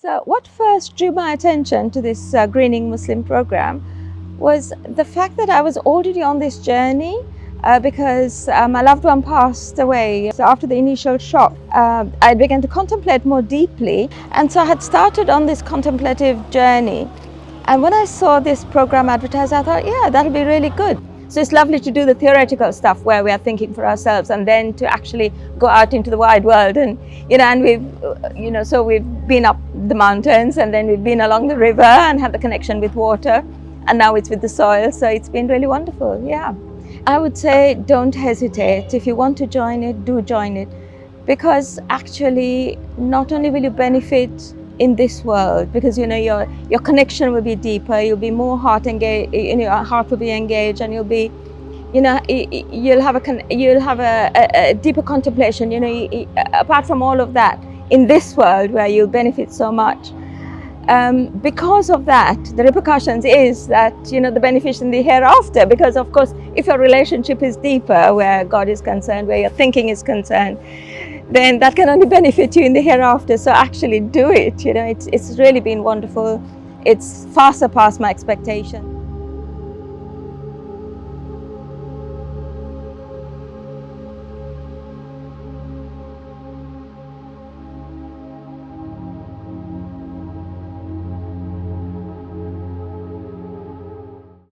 So what first drew my attention to this Greening Muslim program was the fact that I was already on this journey because my loved one passed away. So after the initial shock, I began to contemplate more deeply. And so I had started on this contemplative journey. And when I saw this program advertised, I thought, yeah, that'll be really good. So it's lovely to do the theoretical stuff where we are thinking for ourselves, and then to actually go out into the wide world. And and we've so we've been up the mountains, and then we've been along the river and had the connection with water, and now it's with the soil. So it's been really wonderful. Yeah, I would say don't hesitate. If you want to join it, do join it, because actually not only will you benefit in this world, because your connection will be deeper, you'll be more heart engaged, your heart will be engaged, and you'll be you'll have a deeper contemplation, apart from all of that, in this world where you'll benefit so much. Because of that, the repercussions is that the benefits in the hereafter, because of course if your relationship is deeper, where God is concerned, where your thinking is concerned, then that can only benefit you in the hereafter. So actually do it. It's really been wonderful. It's far surpassed my expectations.